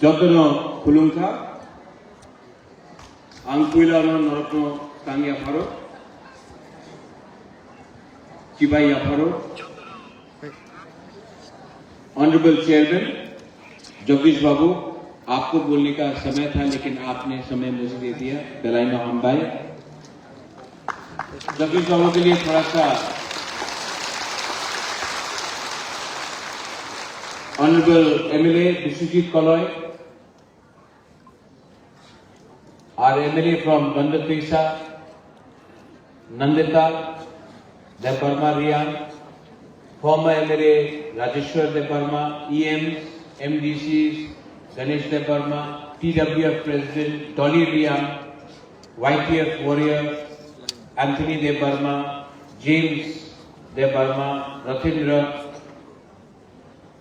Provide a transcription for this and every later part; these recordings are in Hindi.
যতন খুলুংখা आं पुइलानो नरत्न कांगिया pharaoh चिबाइया pharaoh honourable chairman Jagdish बाबू, आपको बोलने का समय था लेकिन आपने समय मुझे दे दिया। बेलाइनो अंबाई जगदीश बाबू के लिए थोड़ा सा honourable MLA Vishwajit Kalai, our MLA from Bandapisa, Nandita, Deparma Riyan, former MLA Rajeshwar Deparma, EMs, MDCs, Ganesh Deparma, TWF President Dolly Riyan, YTF Warrior, Anthony Deparma, James Deparma, Rathindra,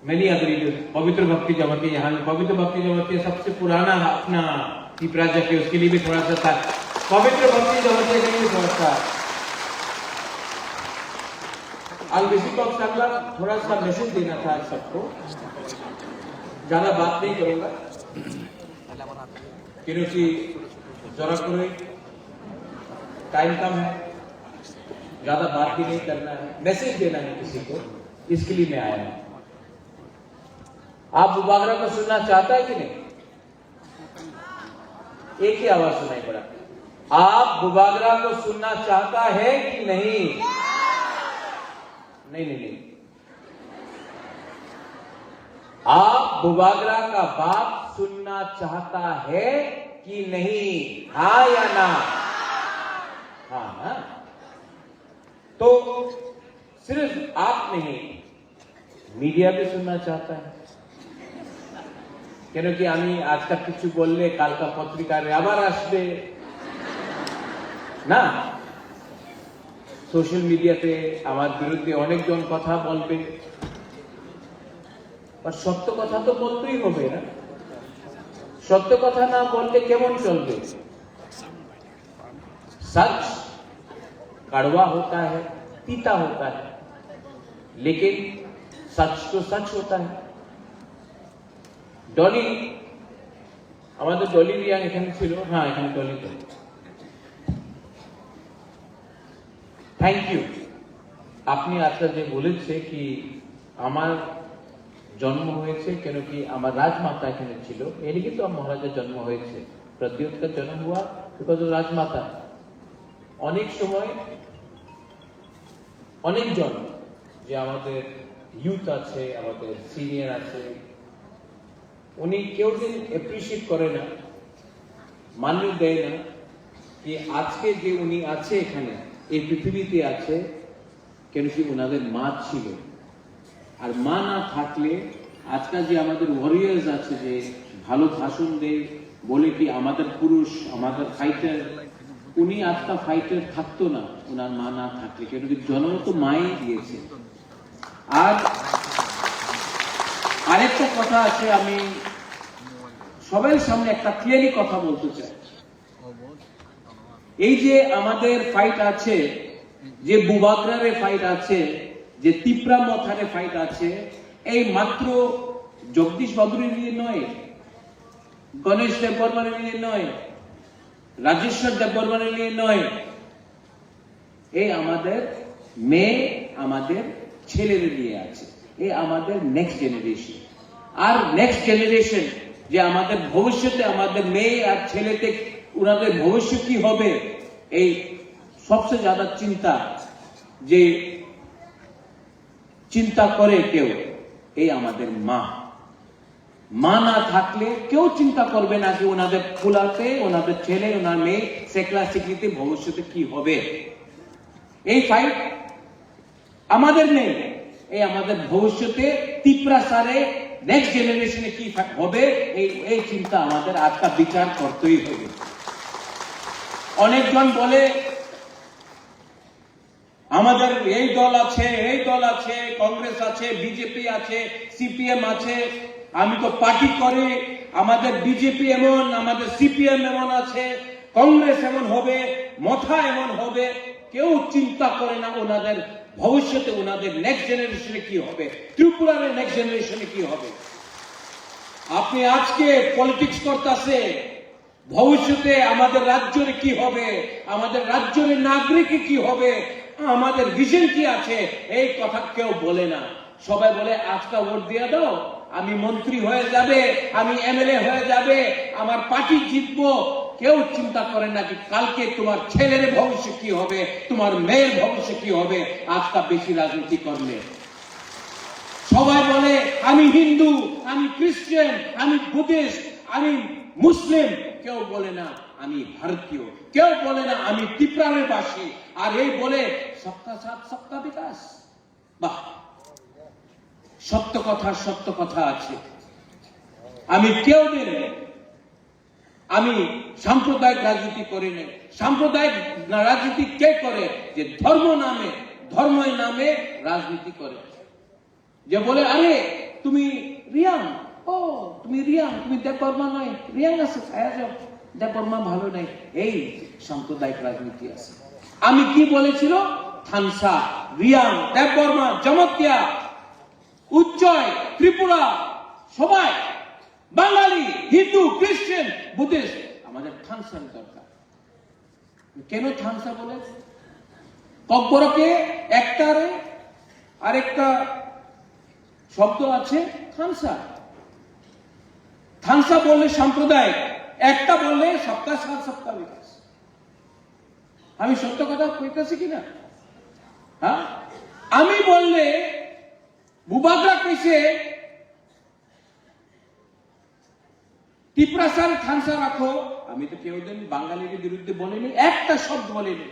many other leaders. पवित्र भक्ति जमाती यहाँ पवित्र भक्ति जमाती सबसे पुराना अपना पिपराजा के, उसके लिए भी थोड़ा सा था। पवित्र भक्ति जमाती के लिए भी थोड़ा सा थोड़ा सा मैसेज देना था सबको। ज्यादा बात नहीं करूंगा क्योंकि जरा कोई टाइम कम है, ज्यादा बात भी नहीं करना है, मैसेज देना है किसी को, इसके लिए मैं आया हूं। आप बुबागरा को सुनना चाहता है कि नहीं? एक ही आवाज सुनाई पड़ा। आप बुबागरा को सुनना चाहता है कि नहीं? नहीं। आप बुबागरा का बाप सुनना चाहता है कि नहीं? हाँ या ना? हाँ ना? तो सिर्फ आप नहीं, मीडिया भी सुनना चाहता है। क्योंकि আমি আজকাল কিছু বললে কালকা পত্রিকায় আবার আসবে না, সোশ্যাল মিডিয়াতে আমার বিরুদ্ধে অনেকজন কথা বলবে, আর সত্য কথা তো বলতেই হবে না। সত্য কথা না বললে কেমন চলবে? सच कड़वा होता है, तीता होता है, लेकिन सच तो सच होता है। डॉली আমাদের ডলি রিয়াং এখানে ছিল, হ্যাঁ এখানে ডলি তো। Thank you. আপনি আজকে যে বলেছে কি আমার জন্ম হয়েছে কেন কি আমার রাজমাতা এখানে ছিল, এর কি তো মহারাজের জন্ম হয়েছে, প্রদ্যোৎ का जन्म हुआ बिकॉज ऑफ রাজমাতা। অনেক সময় অনেকজন যে আমাদের ইউথ আছে, আমাদের সিনিয়র আছে, উনি কেউ দিন এপ্রিশিয়েট করে না, মান্য দেয় না कि আজকে যে উনি আছে এখানে এই পৃথিবীতে আছে কেন কি ওনাদের মা ছিল। আর মা না থাকলে আজকাল যে আমাদের ওয়ারিয়ার্স আছে যে ভালো ভাষণ দেয়, বলে কি আমাদের পুরুষ, আমাদের ফাইটার, উনি আজকাল ফাইটার থাকতো না ওনার মা না থাকলে, কেন কি জন্ম তো মাই দিয়েছে। আর আরেকটা কথা আছে, আমি সবার সামনে একটা ক্লিয়ারলি কথা বলতে চাই। এই যে আমাদের ফাইট আছে, যে বুবাগরারে ফাইট আছে, যে তিপ্রা মথারে ফাইট আছে, এই মাত্র জগদীশ বাবুর নিয়ে নয়, গণেশ দেববর্মানের নিয়ে নয়, রাজেশ্বর দেববর্মানের নিয়ে নয়, এই আমাদের মেয়ে, আমাদের ছেলের নিয়ে আছে, এই আমাদের নেক্সট জেনারেশন। আর নেক্সট জেনারেশন যে আমাদের ভবিষ্যতে আমাদের মেয়ে আর ছেলেতে ওনাদের ভবিষ্যৎ কি হবে, এই সবচেয়ে ज्यादा চিন্তা যে চিন্তা করে কেউ, এই আমাদের মা। মা না থাকলে কেউ চিন্তা করবে না যে ওনাদের ফুলাতে, ওনাদের ছেলে, ওনার মেয়ে সেকলা সিকলিতে ভবিষ্যতে কি হবে। এই ফাইট আমাদের নেই, এই আমাদের ভবিষ্যতে তিপ্রা সারে নেক্সট জেনারেশনে কি হবে, এই চিন্তা আমাদের আজকাল বিচার করতেই হবে। অনেকজন বলে আমাদের এই দল আছে, এই দল আছে, কংগ্রেস আছে, বিজেপি আছে, সিপিএম আছে, আমি তো পার্টি করে, আমাদের বিজেপি এমন, আমাদের সিপিএম এমন আছে, কংগ্রেস এমন হবে, মথা এমন হবে। কেউ চিন্তা করে না ওনাদের ভবিষ্যতে, ওনাদের নেক্সট জেনারেশনে কি হবে, ত্রিপুরার নেক্সট জেনারেশনে কি হবে। আপনি আজকে পলিটিক্স করতেছে, ভবিষ্যতে আমাদের রাজ্যের কি হবে, আমাদের রাজ্যের নাগরিক কি হবে, আমাদের ভিশন কি আছে, এই কথা কেউ বলে না। সবাই বলে আজকে ভোট দিয়ে দাও, আমি মন্ত্রী হয়ে যাবে, আমি এমএলএ হয়ে যাবে, আমার পার্টি জিতবো। কেউ চিন্তা করে না যে কালকে তোমার ছেলের ভবিষ্যৎ কি হবে, তোমার মেয়ের ভবিষ্যৎ কি হবে আজকা বেশি রাজনীতি করলে। সবাই বলে আমি হিন্দু, আমি খ্রিস্টান, আমি বুদ্ধিস্ট, আমি মুসলিম। কেউ বলে না আমি ভারতীয়, কেউ বলে না আমি ত্রিপুরার বাসী। আর এই বলে সবকা সাথ সবকা বিকাশ। বাহ, সত্য কথা আছে। আমি কেউ দিন আমি সাম্প্রদায়িক রাজনীতি করি না। সাম্প্রদায়িক রাজনীতি কে করে? যে ধর্মের নামে রাজনীতি করে। যে বলে আরে তুমি রিয়াং, ও তুমি রিয়াং, তুমি দেববর্মা নয়, রিয়াং আছে খায়া যাও, দেববর্মা ভালো নাই। এই সাম্প্রদায়িক রাজনীতি আছে। আমি কি বলেছিল? থানসা, রিয়াং, দেববর্মা, জমতিয়া, উজ্জয়, ত্রিপুরা, সবাই বাঙালি, হিন্দু, খ্রিস্টান, বুদ্ধিস্ট, আমাদের থানসার দরকার। কেন থানসা বলে? কব্বরকে একটারে আরেকটা শব্দ আছে থানসা। থানসা বললে সাম্প্রদায়িক, একটা বললে সবকা সাথ সবকা বিকাশ। আমি সত্য কথা কইতেছি কিনা? হ্যাঁ, আমি বললে ভূভাগরা কইছে ত্রিপুরাসার থানসা রাখো। আমি তো কেউ দিন বাঙালির বিরুদ্ধে বলিনি, একটা শব্দ বলিনি।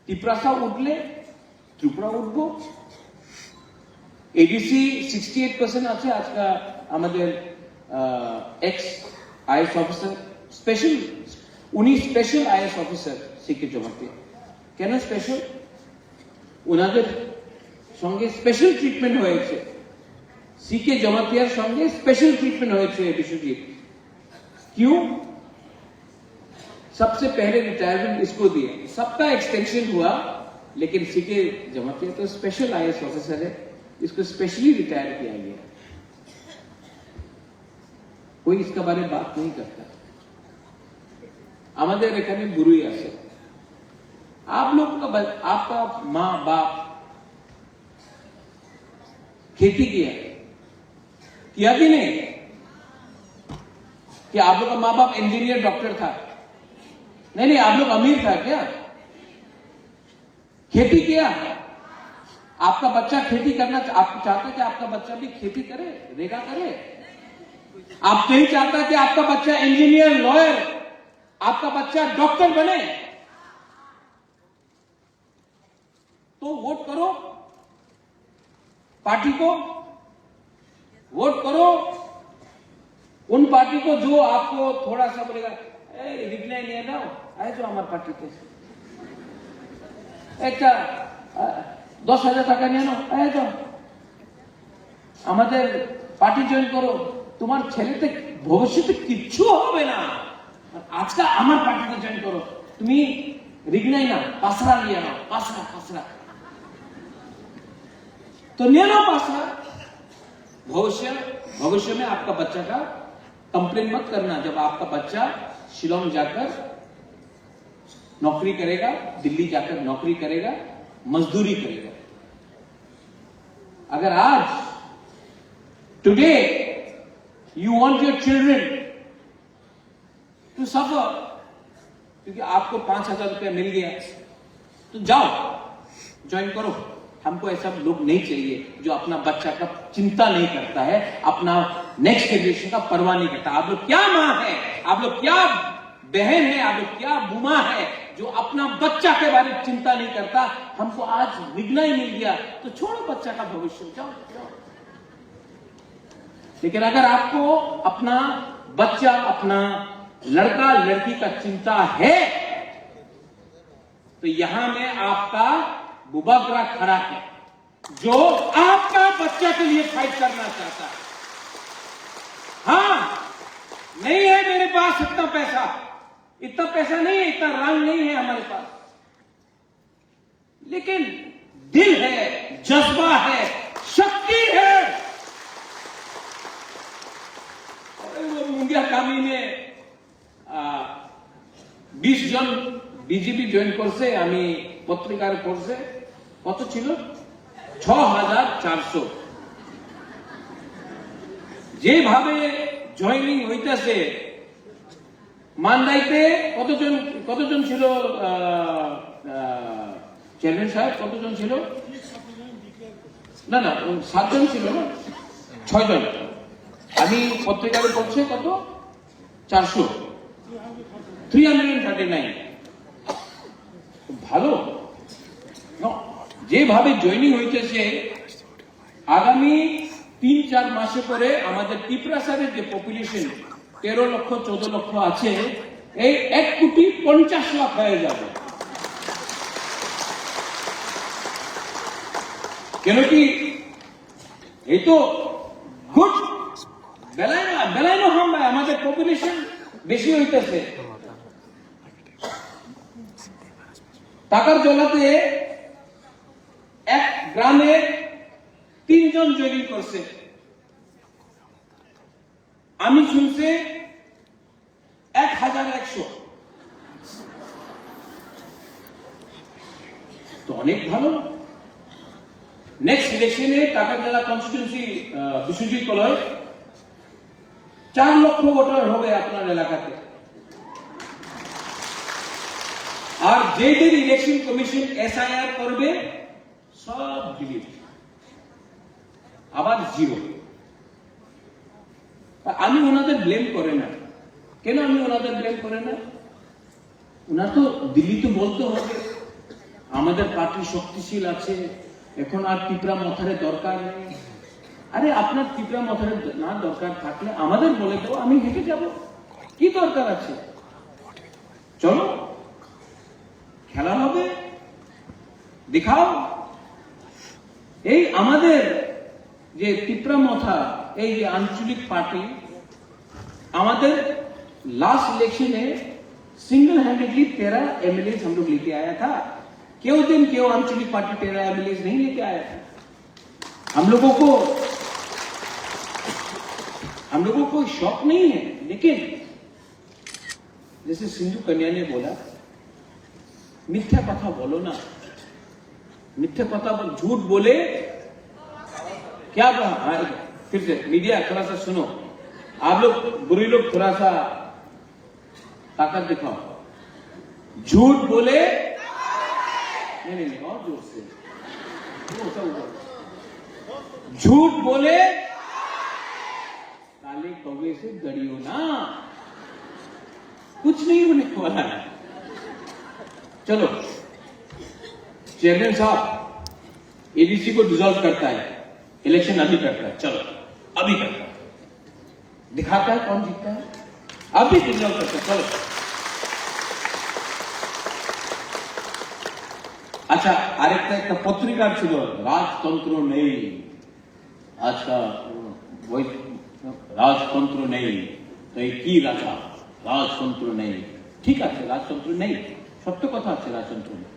ত্রিপুরাসা উঠলে ত্রিপুরা উঠবো। এডিসি 68% আছে আজকে আমাদের এক্স আইএস অফিসার, স্পেশাল, উনি স্পেশাল আইএস অফিসার সিকে জমাতিয়া। কেন স্পেশাল? ওনাদের সঙ্গে স্পেশাল ট্রিটমেন্ট হয়েছে, सीके जमातियार संगे स्पेशल ट्रीटमेंट হয়েছে বিশ্বজিৎ। क्यों? सबसे पहले रिटायरमेंट इसको दिया, सबका एक्सटेंशन हुआ, लेकिन सीके जमातिया तो स्पेशल आईएएस ऑफिसर है, इसको स्पेशली रिटायर किया गया। कोई इसका बारे में बात नहीं करता। আমাদের এখানে গুরুই আছে। आप लोग का, आपका माँ बाप खेती किया कि नहीं? कि आप लोग का माँ बाप इंजीनियर डॉक्टर था? नहीं, आप लोग अमीर था क्या? खेती किया? आपका बच्चा खेती करना, आप चाहते कि आपका बच्चा भी खेती करे, रेगा करे? आप नहीं चाहता कि आपका बच्चा इंजीनियर, लॉयर, आपका बच्चा डॉक्टर बने? तो वोट करो, पार्टी को वोट करो, उन पार्टी को जो आपको थोड़ा सा बोलेगा रिग्नाई नहीं ना आए जो हमारे पार्टी के एक 10,000 টাকা নিয়ে নাও, আয় যাও আমাদের পার্টি জয়েন করো, তোমার ছেলেতে ভবিষ্যতে কিচ্ছু হবে না, আজকে আমার পার্টিতে জয়েন করো, তুমি रिग्नाई ना पासरा लिया ना, पासरा तो ले लो पासरा। भविष्य में आपका बच्चा का कंप्लेन मत करना जब आपका बच्चा शिलोंग जाकर नौकरी करेगा, दिल्ली जाकर नौकरी करेगा, मजदूरी करेगा। अगर आज today you want your children to suffer क्योंकि आपको 5,000 रुपया मिल गया, तो जाओ ज्वाइन करो। हमको ऐसा लोग नहीं चाहिए जो अपना बच्चा का चिंता नहीं करता है, अपना नेक्स्ट जनरेशन का परवाह नहीं करता। आप लोग क्या मां है, आप लोग क्या बहन है, आप लोग क्या बुमा है जो अपना बच्चा के बारे में चिंता नहीं करता। हमको आज रिग्नाई मिल गया तो छोड़ो बच्चा का भविष्य, जाओ। लेकिन अगर आपको अपना बच्चा, अपना लड़का लड़की का चिंता है तो यहां में आपका बुबागरा खड़ा है जो आपका बच्चा के लिए फाइट करना चाहता है। हां, नहीं है मेरे पास इतना पैसा नहीं है, इतना रंग नहीं है हमारे पास, लेकिन दिल है, जज्बा है, शक्ति है। কামিনে 20 জন বিজেপি জয়েন করছে, আমি পত্রিকার পড়ছে, কত ছিল? 6400। যেভাবে জয়েনিং হইতেছে, মান্দাইতে কতজন ছিল চেয়ারম্যান সাহেব? কতজন ছিল? না 7 জন ছিল না, 6 জন। আমি পত্রিকারে পড়ছে কত? 400, 339। ভালো। যেভাবে জয়েনিং হইতেছে, আগামী 3-4 মাসে পরে আমাদের ত্রিপুরাসারের যে পপুলেশন 13 লক্ষ 14 লক্ষ আছে, এই 1,50,00,000 হয়ে যাবে। কেন কি এই তো গুড বেলায় না হাম ভাই, আমাদের পপুলেশন বেশি হইতেছে। টাকার জলাতে এক গ্রামে 3 জন জয়েনিং করছে। আমি শুনছি 1100। তো অনেক ভালো। নেক্সট ইলেকশনে টাকারজলা কনস্টিটিউন্সি বিশ্বজিৎ কলয় 4 লক্ষ ভোটার হবে আপনার এলাকাতে। আর যেদের ইলেকশন কমিশন SIR করবে সব ডিলিট, আবার 0। আমি ওনাদের ব্লেম করে না। কেন আমি ওনাদের ব্লেম করে না? ওনার তো দিল্লি তো বলতে হবে আমাদের পার্টি শক্তিশীল আছে, এখন আর ত্রিপুরা মথারে দরকার নেই। আরে আপনার ত্রিপুরা মথারে না দরকার থাকলে আমাদের বলে তো, আমি হেঁটে যাব, কি দরকার আছে? চলো খেলা হবে, দেখাও। এই আমাদের যে ত্রিপুরা মথা, এই যে আঞ্চলিক পার্টি, আমাদের लास्ट इलेक्शन में सिंगल हैंडेडली 13 MLA हम लोग लेके आया था। क्यों दिन क्यों आंचलिक पार्टी 13 MLA नहीं लेके आया था? हम लोगों को शौक नहीं है, लेकिन जैसे सिंधु कन्या ने बोला, मिथ्या कथा बोलो ना, मिथ्या कथा झूठ बोले क्या? फिर से मीडिया थोड़ा सा सुनो, आप लोग बुरी लोग थोड़ा सा ताकत दिखाओ। झूठ बोले नहीं और जोर से, झूठ बोले काले कौवे से डरियो ना, कुछ नहीं होने वाला है। चलो चेयरमैन साहब ADC को डिसॉल्व करता है, इलेक्शन अभी करता है, चलो अभी करता है, दिखाता है कौन जीतता है, अभी डिसॉल्व करता है, चलो। আচ্ছা, আরেকটা একটা পত্রিকার ছিল রাজতন্ত্র নেই, আজকা ওই রাজতন্ত্র নেই, তো এই কি রাজা? রাজতন্ত্র নেই, ঠিক আছে রাজতন্ত্র নেই, সত্য কথা আছে রাজতন্ত্র নেই।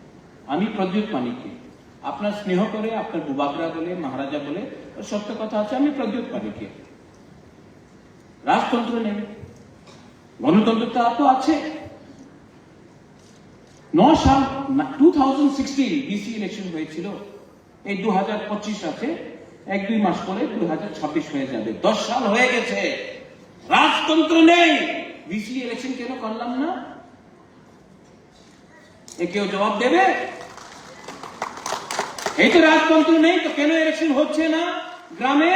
আমি প্রদ্যুৎ মানিককে আপনার স্নেহ করে, আপনার বুবাকরা বলে, মহারাজা বলে, সত্য কথা আছে, আমি প্রদ্যুৎ মানিককে। রাজতন্ত্র নেই, গণতন্ত্রটা তো আছে। 9 সাল 2016 BC ইলেকশন হয়েছিল, এই 2025 আছে, 1-2 মাস পরে 2026 হয়ে যাবে, 10 সাল হয়ে গেছে, রাজতন্ত্র নেই। BC ইলেকশন কেন করলাম না? এ কেউ জবাব দেবে? এই তো রাজতন্ত্র নেই, তো কেন ইলেকশন হচ্ছে না গ্রামে?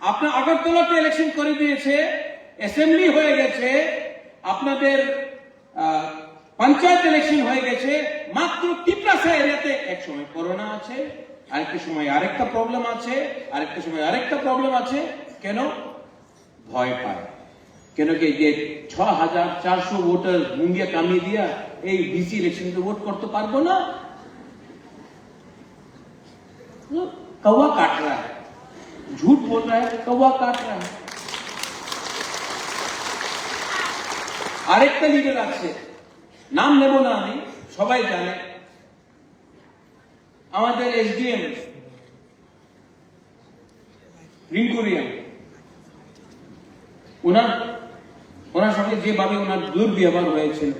আপনার আগরতলাতে ইলেকশন করে দিয়েছে, অ্যাসেম্বলি হয়ে গেছে, আপনাদের পঞ্চায়েত ইলেকশন হয়ে গেছে, মাত্র ত্রিপুরা এরিয়াতে এক সময় করোনা আছে, আরেকটা সময় আরেকটা প্রবলেম আছে, আরেকটা সময় আরেকটা প্রবলেম আছে। কেন? ভয় পায়। কেন কি যে 6400 ভোটার মুঙ্গিয়া কামিয়ে দিয়া এই BC ইলেকশনকে ভোট করতে পারবো না? कौवा काट रहा है, झूठ बोल रहा है, कौवा काट रहा है। আরেকটা লিডার আছে, নাম নেব না আমি, সবাই জানে, আমাদের SDM রিঙ্কুরিয়া, ওনার ওনার সঙ্গে যেভাবে ওনার দুর্ব্যবহার হয়েছিল,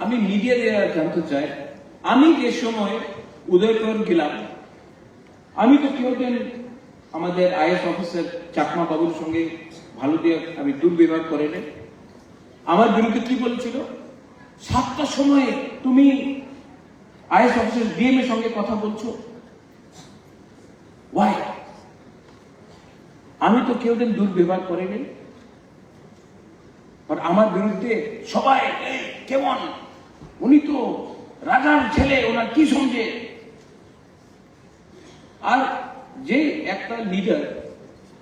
আমি মিডিয়া দিয়ে জানতে চাই, আমি যে সময় উদয়পুর গেলাম, আমি তো কেউ দিন আমাদের আইএস অফিসার চাকমা বাবুর সঙ্গে ভালো দিয়ে আমি দুর্ব্যবহার করে নেই। আমার বিরুদ্ধে কি বলেছিল, 7টার সময় তুমি আইএস অফিসার ডিএম এর সঙ্গে কথা বলছো, ওয়াই? আমি তো কেউ দিন দুর্ব্যবহার করে নেই, আর আমার বিরুদ্ধে সবাই কেমন, উনি তো রাজার ছেলে, ওনার কি সমঝে? আর যে একটা লিডার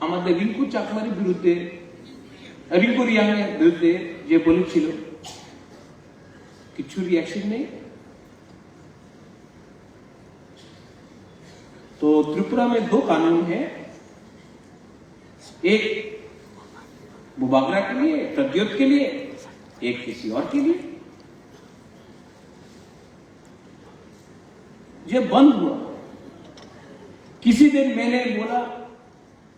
আমাদের রিঙ্কু চাকমার বিরুদ্ধে, রিঙ্কু রিয়াংয়ের বিরুদ্ধে যে বলেছিল, কিছু रिएक्शन नहीं। तो त्रिपुरा में 2 कानून है, एक बुबागरा के लिए, प्रद्योत के लिए, एक किसी और के लिए। ये बंद हुआ, किसी दिन मैंने बोला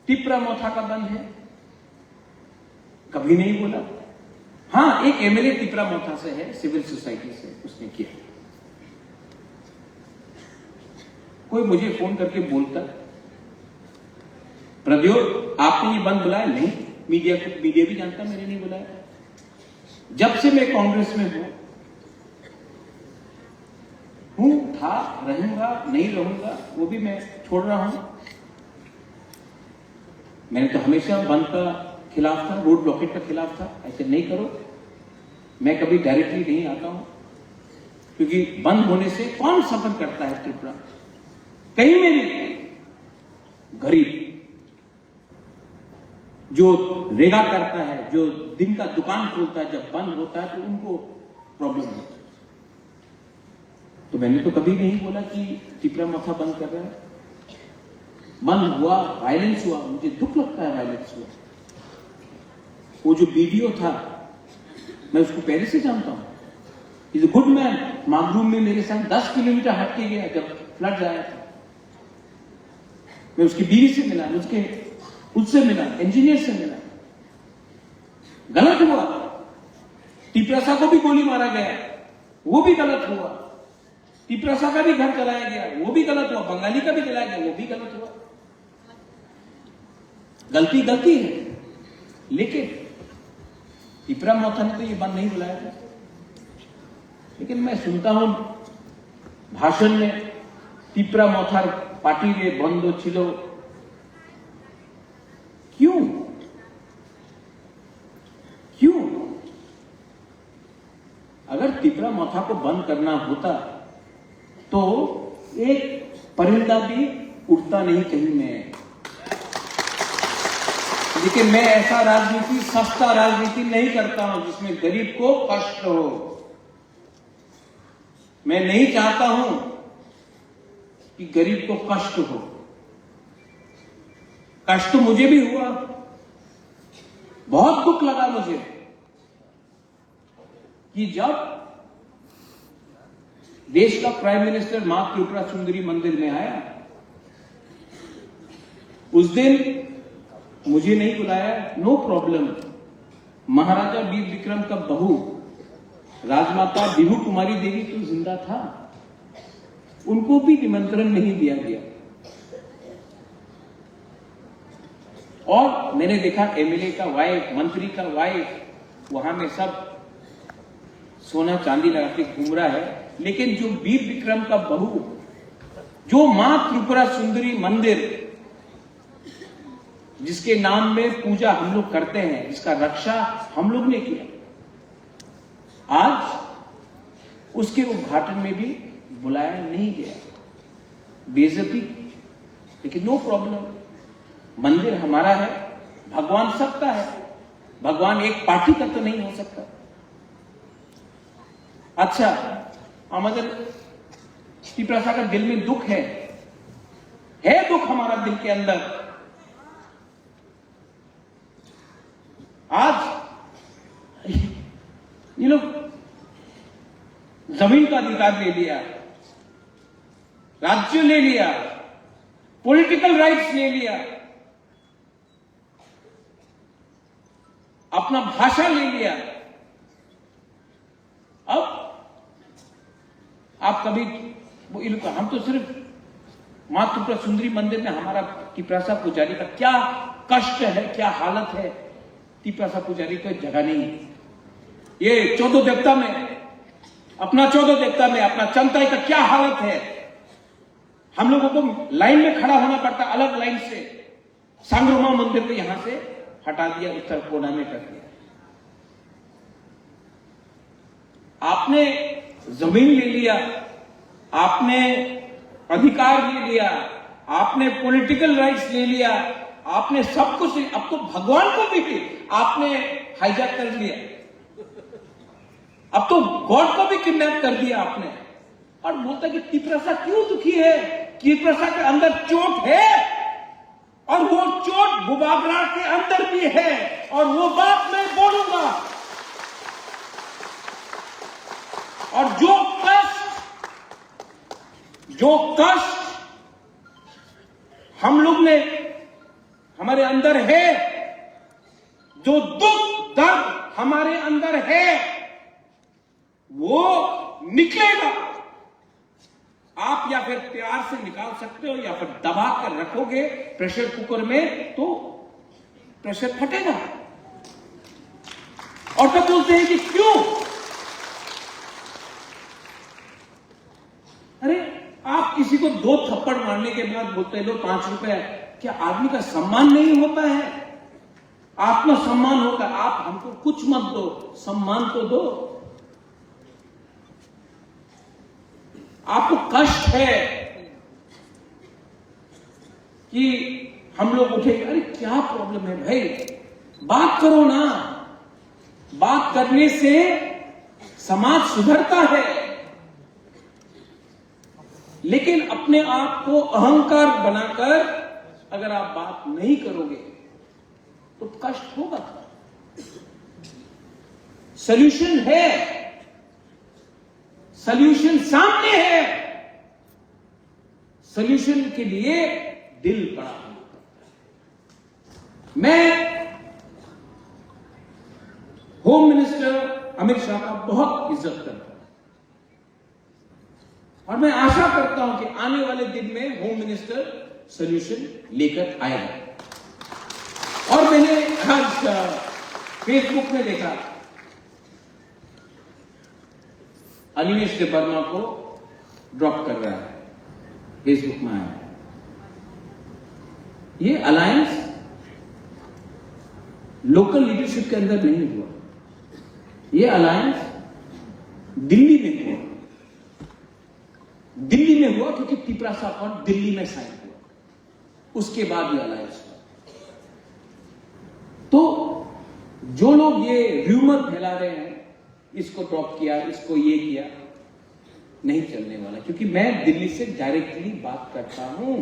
टिपरा मोथा का बंद है, कभी नहीं बोला। हाँ, एक एमएलए टिपरा मोथा से है, सिविल सोसाइटी से, उसने किया। कोई मुझे फोन करके बोलता, प्रद्योत आपने ये बंद बुलाया? नहीं, मीडिया भी जानता मैंने नहीं बुलाया। जब से मैं कांग्रेस में हूं, था, रहूंगा, नहीं रहूंगा, वो भी मैं छोड़ रहा हूं। मैंने तो हमेशा बंद का खिलाफ था, रोड ब्लॉकेट का खिलाफ था, ऐसे नहीं करो। मैं कभी डायरेक्टली नहीं आता हूं, क्योंकि बंद होने से कौन सफर करता है त्रिपुरा? कहीं में नहीं। गरीब जो रेगा करता है, जो दिन का दुकान खोलता है, जब बंद होता है तो उनको प्रॉब्लम होता है। तो मैंने तो कभी नहीं बोला कि टिपरा मोथा बंद कर रहा है। बंद हुआ, वायलेंस हुआ, मुझे दुख लगता है वायलेंस हुआ। वो जो वीडियो था, मैं उसको पहले से जानता हूं, इज ए गुड मैन। मागरूम में मेरे साथ 10 किलोमीटर हट के गया जब फ्लड आया था। मैं उसकी बीवी से मिला, उससे मिला, इंजीनियर से मिला। गलत हुआ, टिपरासा को भी गोली मारा गया, वो भी गलत हुआ। टिपरासा का भी घर जलाया गया, वो भी गलत हुआ। बंगाली का भी जलाया गया, वो भी गलत हुआ। गलती गलती है, लेकिन टिपरा मोथा ने तो ये बंद नहीं बुलाया था। लेकिन मैं सुनता हूं भाषण में टिपरा मोथार पार्टी में बंद छिलो, क्यों? अगर टिपरा मोथा को बंद करना होता तो एक परिंदा भी उड़ता नहीं कहीं में। लेकिन मैं ऐसा राजनीति, सस्ता राजनीति नहीं करता हूं जिसमें गरीब को कष्ट हो। मैं नहीं चाहता हूं कि गरीब को कष्ट हो। कष्ट मुझे भी हुआ, बहुत दुख लगा मुझे कि जब देश का प्राइम मिनिस्टर मां त्रिपुरा सुंदरी मंदिर में आया, उस दिन मुझे नहीं बुलाया, नो प्रॉब्लम। महाराजा वीर विक्रम का बहू राजमाता बिहू कुमारी देवी तो जिंदा था, उनको भी निमंत्रण नहीं दिया गया। और मैंने देखा एमएलए का वाइफ, मंत्री का वाइफ वहां में सब सोना चांदी लगा के घूम रहा है, लेकिन जो वीर विक्रम का बहू, जो मां त्रिपुरा सुंदरी मंदिर जिसके नाम में पूजा हम लोग करते हैं, जिसका रक्षा हम लोग ने किया, आज उसके उद्घाटन में भी बुलाया नहीं गया। बेइज्जती, लेकिन नो प्रॉब्लम। मंदिर हमारा है, भगवान सबका है, भगवान एक पार्टी का तो नहीं हो सकता। अच्छा, हमारे टिपरासा का दिल में दुख है दुख हमारा दिल के अंदर। आज ये लोग जमीन का अधिकार ले लिया, राज्य ले लिया, पॉलिटिकल राइट्स ले लिया। अपना भाषा ले लिया। अब आप कभी हम तो सिर्फ माँ त्रिपुरा सुंदरी मंदिर में हमारा तिपरासा पुजारी का क्या कष्ट है, क्या हालत है। तिपरासा पुजारी को जगह नहीं है। ये 14 देवता में अपना 14 देवता में अपना चंताई का क्या हालत है। हम लोगों को लाइन में खड़ा होना पड़ता, अलग लाइन से। सांग्रोमा मंदिर को यहां से हटा दिया, उत्तर कोना में कर दिया। आपने जमीन ले लिया, आपने अधिकार ले लिया, आपने पॉलिटिकल राइट्स ले लिया, आपने सब कुछ, अब तो भगवान को भी आपने हाईजैक कर लिया। अब तो गॉड को भी किडनैप कर दिया आपने। और बोलता कि तिपरासा क्यों दुखी है? तिपरासा के अंदर चोट है, और वो चोट बुबागरा के अंदर भी है, और वो बात मैं बोलूंगा। और जो कष्ट हम लोग ने हमारे अंदर है, जो दुख दर्द हमारे अंदर है, वो निकलेगा। आप या फिर प्यार से निकाल सकते हो, या फिर दबा कर रखोगे प्रेशर कुकर में, तो प्रेशर फटेगा। और तब बोलते हैं कि क्यों? अरे आप किसी को 2 थप्पड़ मारने के बाद बोलते लो 5 रुपए, क्या आदमी का सम्मान नहीं होता है? आत्मसम्मान होता। आप हमको कुछ मत दो, सम्मान तो दो। आपको कष्ट है कि हम लोग उठे, अरे क्या प्रॉब्लम है भाई, बात करो ना। बात करने से समाज सुधरता है। लेकिन अपने आप को अहंकार बनाकर अगर आप बात नहीं करोगे तो कष्ट होगा। सॉल्यूशन है, सॉल्यूशन सामने है। सॉल्यूशन के लिए दिल बड़ा होना पड़ता है। मैं होम मिनिस्टर अमित शाह का बहुत इज्जत करता हूं, और मैं आशा करता हूं कि आने वाले दिन में होम मिनिस्टर सॉल्यूशन लेकर आएगा। और मैंने आज फेसबुक में देखा, अनिमेश वर्मा को ड्रॉप कर रहा है, फेसबुक में आया। ये अलायंस लोकल लीडरशिप के अंदर नहीं हुआ, ये अलायंस दिल्ली में हुआ। दिल्ली में हुआ क्योंकि तिपरासा अकॉर्ड दिल्ली में साइन हुआ, उसके बाद ये अलायंस हुआ। तो जो लोग ये र्यूमर फैला रहे हैं, इसको ड्रॉप किया, इसको ये किया, नहीं चलने वाला। क्योंकि मैं दिल्ली से डायरेक्टली बात करता हूं,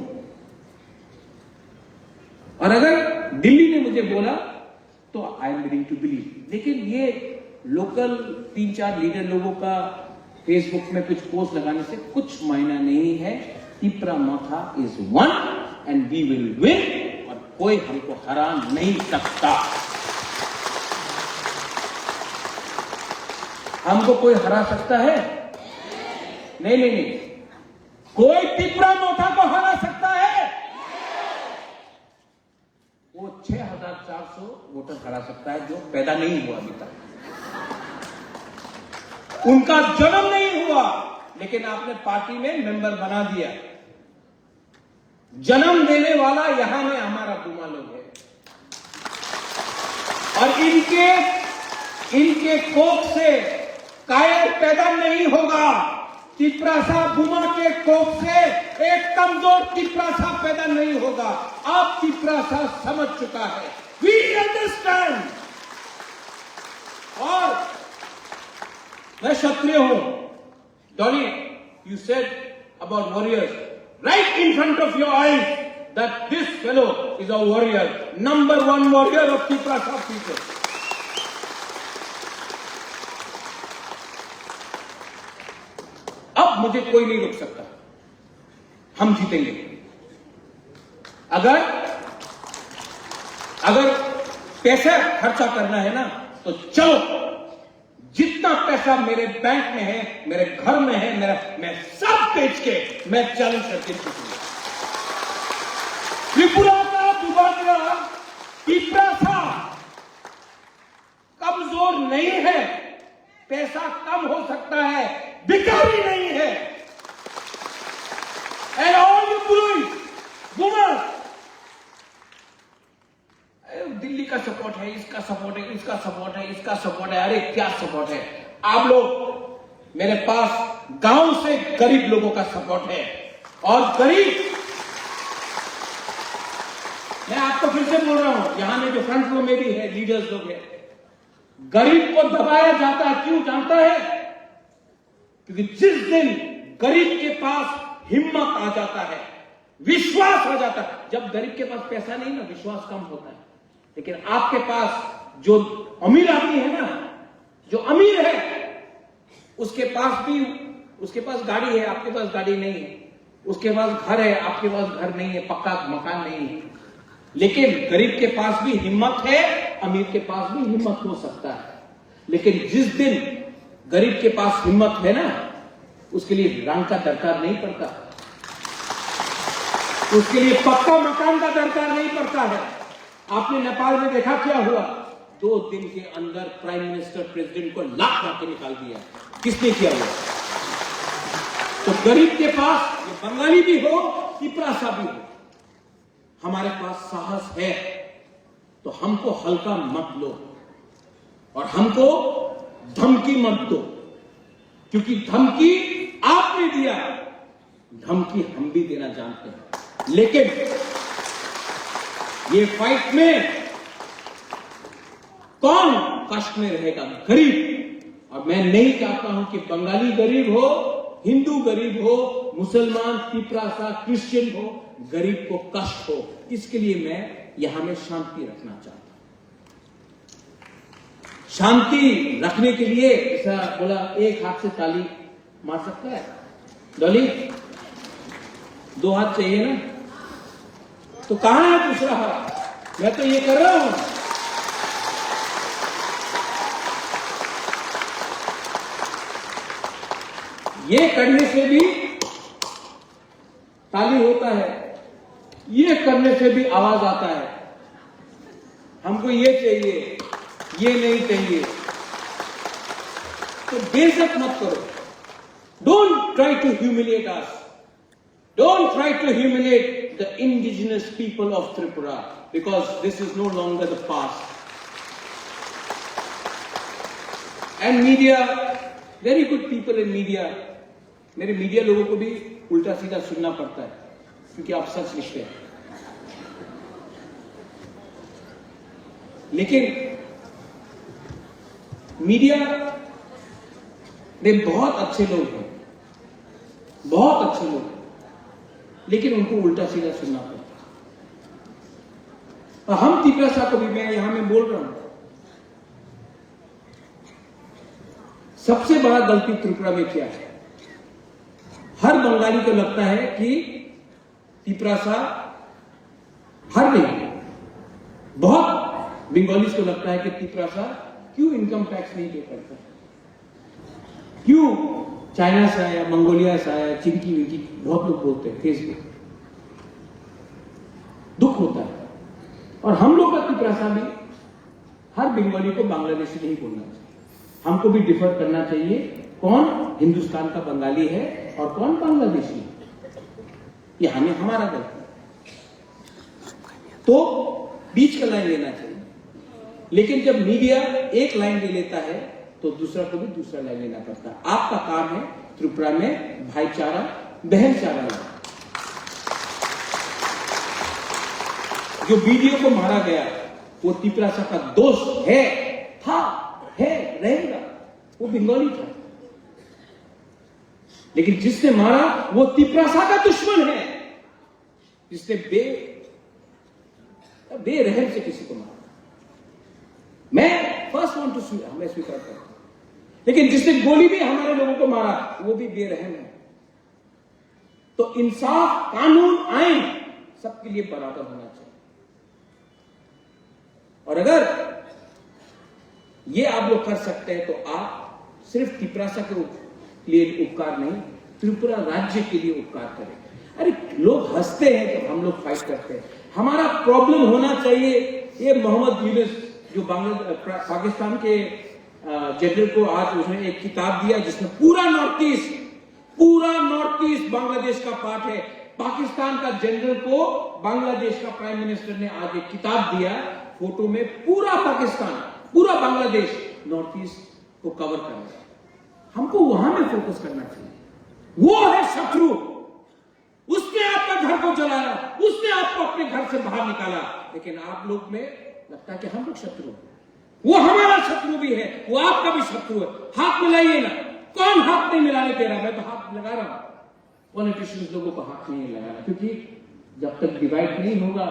और अगर दिल्ली ने मुझे बोला तो I am willing to believe. लेकिन ये लोकल 3-4 लीडर लोगों का फेसबुक में कुछ पोस्ट लगाने से कुछ मायना नहीं है। Tipra Motha is one and we will win, और कोई हमको हरा नहीं सकता। हमको कोई हरा सकता है? नहीं नहीं नहीं, कोई तिपरा मोथा को हरा सकता है? वो 6,400 वोटर हरा सकता है जो पैदा नहीं हुआ अभी तक, उनका जन्म नहीं हुआ, लेकिन आपने पार्टी में मेंबर बना दिया। जन्म देने वाला यहां में हमारा बुमा लोग है, और इनके कोख से कायर पैदा नहीं होगा। तिपरासा बुमा के कोख से एक कमजोर तिपरासा पैदा नहीं होगा। अब तिपरासा समझ चुका है, वी अंडरस्टैंड। और मैं क्षत्रिय हूं। Dolly, you said about warriors right in front of your eyes that this fellow is a warrior, number 1 warrior of Tiprasa people. अब मुझे कोई नहीं रोक सकता, हम जीतेंगे। अगर पैसा खर्चा करना है ना तो चलो, जितना पैसा मेरे बैंक में है, मेरे घर में है, मैं सब बेच के मैं चैलेंज करके जीतूंगा। त्रिपुरा का बुबाकरा तिपरासा कमजोर नहीं है, पैसा कम हो सकता है, भिखारी नहीं है। एंड ऑल यू बुलुई वुमन, दिल्ली का सपोर्ट है, इसका सपोर्ट है, इसका सपोर्ट है, इसका सपोर्ट है। अरे क्या सपोर्ट है? आप लोग, मेरे पास गांव से गरीब लोगों का सपोर्ट है। और गरीब, मैं आपको फिर से बोल रहा हूं, यहां में जो फ्रंट रो में भी है लीडर्स लोग हैं, गरीब को दबाया जाता है। क्यों जानता है? क्योंकि जिस दिन गरीब के पास हिम्मत आ जाता है, विश्वास आ जाता है, जब गरीब के पास पैसा नहीं ना, विश्वास कम होता है। लेकिन आपके पास जो अमीर आदमी है ना, जो अमीर है, उसके पास गाड़ी है, आपके पास गाड़ी नहीं है, उसके पास घर है, आपके पास घर नहीं है, पक्का मकान नहीं है। लेकिन गरीब के पास भी हिम्मत है, अमीर के पास भी हिम्मत हो सकता है। लेकिन जिस दिन गरीब के पास हिम्मत है ना, उसके लिए रंग का दरकार नहीं पड़ता, उसके लिए पक्का मकान का दरकार नहीं पड़ता है। आपने नेपाल में देखा क्या हुआ? 2 दिन के अंदर प्राइम मिनिस्टर प्रेसिडेंट को लात मार के निकाल दिया। किसने किया हुआ? तो गरीब के पास, ये बंगाली भी हो, तिपरासा भी हो, हमारे पास साहस है, तो हमको हल्का मत लो और हमको धमकी मत दो, क्योंकि धमकी आपने दिया, धमकी हम भी देना जानते हैं। लेकिन ये फाइट में कौन कष्ट में रहेगा? गरीब। और मैं नहीं चाहता हूं कि बंगाली गरीब हो, हिंदू गरीब हो, मुसलमान, तिपरासा, क्रिश्चियन हो, गरीब को कष्ट हो। इसके लिए मैं यहां में शांति रखना चाहता हूं। शांति रखने के लिए ऐसा बोला, एक हाथ से ताली मार सकता है डॉली? 2 हाथ चाहिए ना? तो कहां है दूसरा हाथ? मैं तो ये कर रहा हूं। ये करने से भी ताली होता है, ये करने से भी आवाज आता है। हमको ये चाहिए, ये नहीं चाहिए। तो बेइज्जत मत करो। Don't try to humiliate us. Don't try to humiliate the indigenous people of Tripura, because this is no longer the past. And media, very good people in media. मेरे मीडिया लोगों को भी उल्टा सीधा सुनना पड़ता है, क्योंकि आप सच लिखते हैं। लेकिन मीडिया में बहुत अच्छे लोग हैं, बहुत अच्छे लोग हैं, लेकिन उनको उल्टा सीधा सुनना पड़ता है। और हम तिपरासा को भी, मैं यहां में बोल रहा हूं, सबसे बड़ा गलती त्रिपुरा में क्या है? हर बंगाली को लगता है कि तिपरासा, हर नहीं, बहुत बंगालीज को लगता है कि तिपरासा क्यों इनकम टैक्स नहीं पे करता, क्यों चाइना से आया, मंगोलिया से आया, चिंकी विंकी, बहुत लोग बोलते हैं फेसबुक। दुख होता है। और हम लोग का तिपरासा भी, हर बंगाली को बांग्लादेशी नहीं बोलना चाहिए। हमको भी डिफर करना चाहिए, कौन हिंदुस्तान का बंगाली है और कौन बांग्लादेशी है। ये हमें, हमारा गलती है। तो बीच का लाइन लेना चाहिए। लेकिन जब मीडिया एक लाइन ले लेता है, तो दूसरा को भी दूसरा लाइन लेना पड़ता है। आपका काम है त्रिपुरा में भाईचारा, बहनचारा लाना। जो वीडियो को मारा गया वो तिपरासा का दोस्त है, था, है, रहेगा। वो बंगाली था, लेकिन जिसने मारा वो तिपरासा का दुश्मन है, जिसने बेरहम से किसी को मारा। मैं फर्स्ट वांट टू, मैं स्वीकार करता हूं, लेकिन जिसने गोली भी हमारे लोगों को मारा वो भी बेरहम है। तो इंसाफ, कानून, आइन सबके लिए बराबर होना चाहिए। और अगर ये आप लोग कर सकते हैं तो आप सिर्फ तिपरासा के लिए उपकार नहीं, त्रिपुरा राज्य के लिए उपकार करें। अरे लोग हंसते हैं जब हम लोग फाइट करते हैं। हमारा प्रॉब्लम होना चाहिए ये मोहम्मद यूनुस जो पाकिस्तान के जनरल को आज उसने एक किताब दिया जिसमें पूरा नॉर्थ ईस्ट बांग्लादेश का पार्ट है। पाकिस्तान का जनरल को बांग्लादेश का प्राइम मिनिस्टर ने आज एक किताब दिया, फोटो में पूरा पाकिस्तान, पूरा बांग्लादेश, नॉर्थ ईस्ट को कवर करना। हमको वहां में फोकस करना चाहिए। वो है शत्रु, उसने आपका घर को जलाया, उसने आपको अपने घर से बाहर निकाला, लेकिन आप लोग में लगता है कि हम लोग शत्रु हैं। वो हमारा शत्रु भी है, वो आपका भी शत्रु है। हाथ मिलाइए ना। कौन हाथ नहीं मिलाने दे रहा? मैं तो हाथ लगा रहा हूं। पॉलिटिशियंस लोगों को हाथ नहीं लगाना, क्योंकि जब तक डिवाइड नहीं होगा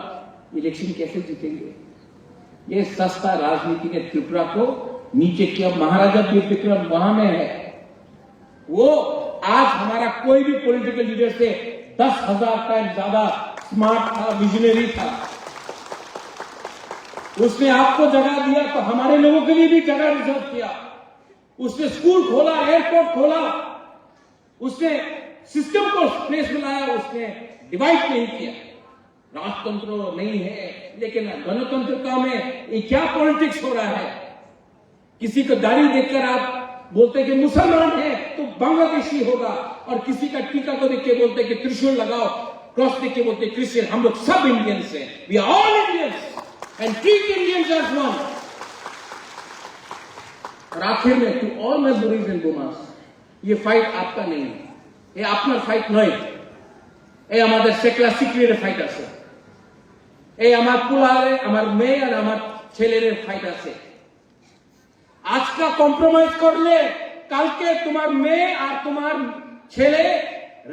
इलेक्शन कैसे जीतेंगे? ये सस्ता राजनीति ने त्रिपुरा को नीचे किया। महाराजा वीर विक्रम वहां में है। वो आज हमारा कोई भी पॉलिटिकल लीडर से 10,000 टाइम ज्यादा स्मार्ट था, विजनरी था। उसने आपको जगह दिया तो हमारे लोगों के लिए भी जगह रिजर्व किया। उसने स्कूल खोला, एयरपोर्ट खोला, उसने सिस्टम को प्लेस में लाया, उसने डिवाइड नहीं किया। राजतंत्र नहीं है, लेकिन गणतंत्रता में ये क्या पॉलिटिक्स हो रहा है? किसी को दाढ़ी देखकर आप बोलते कि मुसलमान है तो बांग्लादेशी होगा, और किसी का टीका को देख के बोलते कि त्रिशूल लगाओ, क्रॉस देख के बोलते क्रिश्चियन। हम लोग सब इंडियंस हैं। We are all Indians and treat Indians as one. और आखिर में to all my brothers and बुमास, ये फाइट आपका नहीं है, ये अपना फाइट नहीं। ये हमारे सेक्युलर सिक्रेट फाइट আছে, এই আমার পুলারে আমার মেয়ে আর আমার ছেলের ফাইট আছে। আজকা কম্প্রোমাইজ করলে কালকে তোমার মেয়ে আর তোমার ছেলে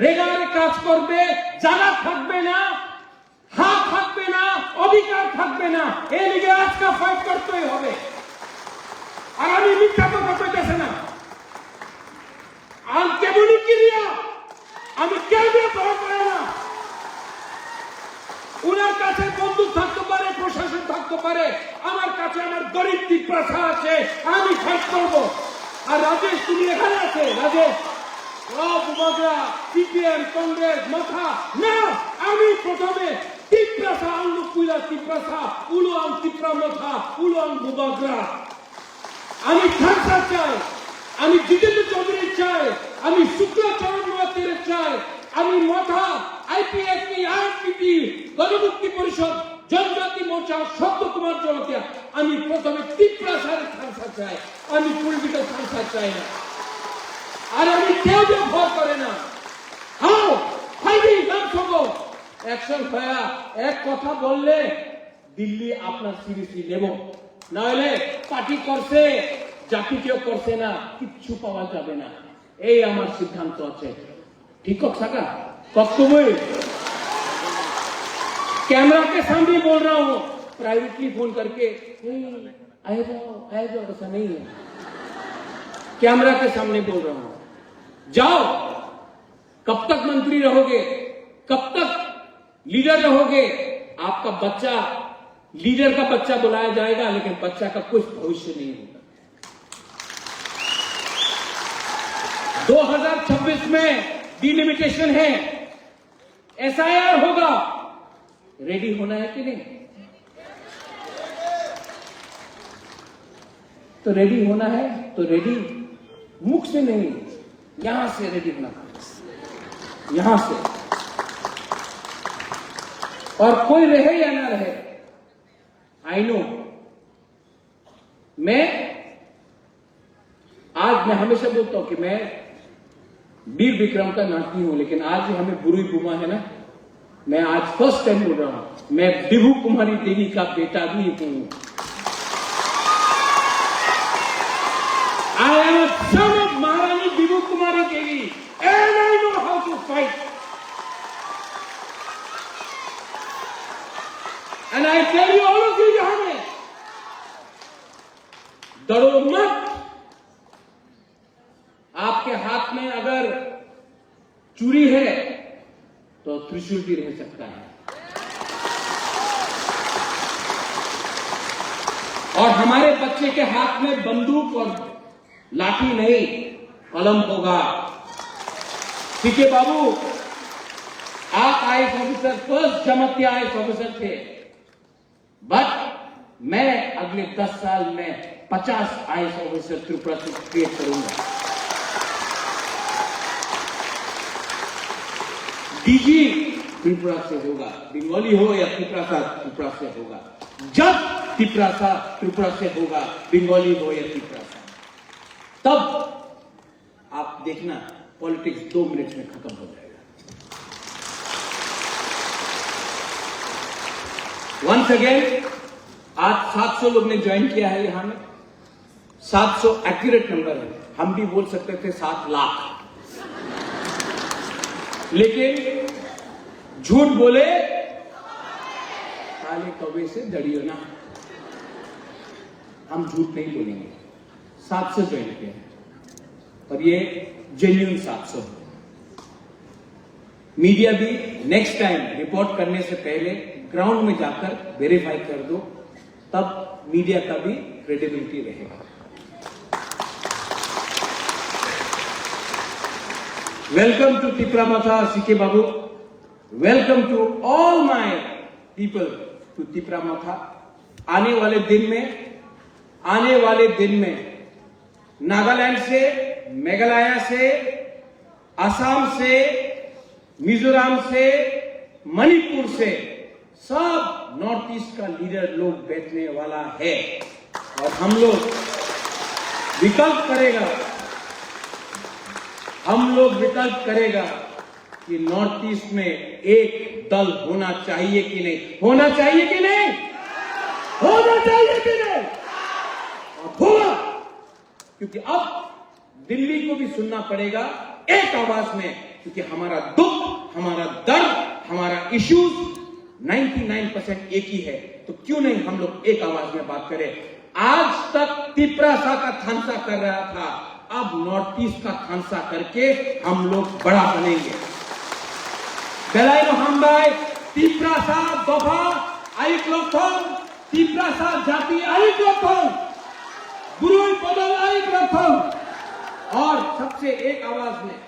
রেগারে কাজ করবে, জায়গা থাকবে না, হাত থাকবে না, অধিকার থাকবে না। এই লিগে আজকা ফাইট করতেই হবে। আর আমি মিথ্যা কথা কইতেছি না, আর কেবলই ক্রিয়া, আমি কেউ দিয়ে ভয় করে না। উনার কাছে বন্দুক থাকতে পারে, প্রশাসন থাকতে পারে, আমার কাছে আমার গরিব তিপ্রাসা আছে, আমি ফাইট করব। আর রাজেশ তুমি এখানে আছে, রাজেশ বুবাগরা সিপিএম কংগ্রেস মাথা না, আমি প্রথমে তিপ্রাসা আন্নুকুইলা তিপ্রাসা উলুয়ান তিপ্রা মাথা উলুয়ান বুবাগরা। আমি খালসা চাই, আমি জিতেন্দ্র চৌধুরী চাই, আমি শুক্লাচরণ মাহাতের চাই, আমি মাথা আইপিএফপি আরপিপি গণমুক্তি পরিষদ জনজাতি মোর্চা শব্দ কুমার জনতা, আমি প্রথমে তিপ্রাসার খালসা চাই, আমি পলিটিক্যাল খালসা চাই না। আর আমি কেউ যে ভয় করে না। হাও ফাইটিং নাম সব অ্যাকশন ভাইয়া, এক কথা বললে দিল্লি আপনার সিরিয়াসলি নেব, না হলে পার্টি করছে জাতি কেউ করছে না, কিচ্ছু পাওয়া যাবে না। এই আমার সিদ্ধান্ত আছে। ठीक हो सका कस्तुबई कैमरा के सामने बोल रहा हूं, प्राइवेटली फोन करके आए जाओ ऐसा नहीं है। कैमरा के सामने बोल रहा हूं, जाओ। कब तक मंत्री रहोगे, कब तक लीडर रहोगे? आपका बच्चा लीडर का बच्चा बुलाया जाएगा, लेकिन बच्चा का कुछ भविष्य नहीं होगा। 2026 में डिलिमिटेशन है, एसआईआर होगा। रेडी होना है कि नहीं? तो रेडी होना है तो रेडी मुख से नहीं, यहां से रेडी होना, यहां से। और कोई रहे या ना रहे, आई नो। आज मैं हमेशा बोलता हूं कि मैं वीर विक्रम का नाती हूं, लेकिन आज हमें बुरी बुमा है ना, मैं आज फर्स्ट टाइम बोल रहा हूं, मैं विभू कुमारी देवी का बेटा भी हूं। I am son of Maharani Vibhu Kumari Devi and I know how to fight and I tell you all of you, यहां में डरो मत। आपके हाथ में अगर चूड़ी है तो त्रिशूल भी रह सकता है। और हमारे बच्चे के हाथ में बंदूक और लाठी नहीं, कलम होगा। ठीक है बाबू, आप आईएएस ऑफिसर फर्स्ट जमाती आईएएस ऑफिसर थे, बट मैं अगले 10 साल में 50 आईएएस ऑफिसर त्रिपुरा से क्रिएट करूंगा। डीजी त्रिपुरा से होगा, बंगाली हो या त्रिपुरा से होगा। जब त्रिपुरा से होगा, बंगाली हो या त्रिपुरा से, तब आप देखना पॉलिटिक्स 2 मिनट में खत्म हो जाएगा। वंस अगेन, आज 700 लोग ने ज्वाइन किया है यहां में। 700 एक्यूरेट नंबर है, हम भी बोल सकते थे 7 लाख, लेकिन झूठ बोले काले कौवे से डरियो ना, हम झूठ नहीं बोलेंगे। 700 ज्वाइन किए हैं और ये जेन्युइन 700। मीडिया भी नेक्स्ट टाइम रिपोर्ट करने से पहले ग्राउंड में जाकर वेरीफाई कर दो, तब मीडिया का भी क्रेडिबिलिटी रहेगा। Welcome to Tipramotha CK Babu, welcome to all my people to Tipramotha. आने वाले दिन में नागालैंड से, मेघालय से, असम से, मिजोरम से, मणिपुर से सब नॉर्थ ईस्ट का लीडर लोग बैठने वाला है और हम लोग विकल्प करेगा कि नॉर्थ ईस्ट में एक दल होना चाहिए कि नहीं, होना चाहिए कि नहीं, होना चाहिए कि नहीं, और होगा। क्योंकि अब दिल्ली को भी सुनना पड़ेगा एक आवाज में, क्योंकि हमारा दुख, हमारा दर्द, हमारा इश्यूज 99% एक ही है। तो क्यों नहीं हम लोग एक आवाज में बात करें। आज तक तिप्रासा का थानसा कर रहा था, अब नॉर्थ ईस्ट का थानसा करके हम लोग बड़ा बनेंगे। बेलायनो हामबाय तिप्रासा दफा आइक लक्षण, तिप्रासा जाति आइक लक्षण, गुरुई बदल आइक लक्षण। और सबसे एक आवाज में,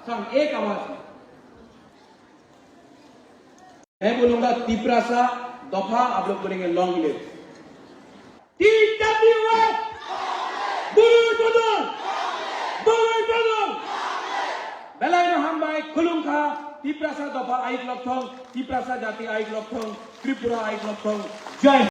सब एक आवाज में मैं बोलूंगा तिप्रासा दफा, आप लोग बोलेंगे लॉन्ग लिव। बेलायनो हामबाय खुलुमखा तिप्रासा दफा आइक लक्षण, तिप्रासा जाति आइक लक्षण, त्रिपुरा आइक लक्षण। जय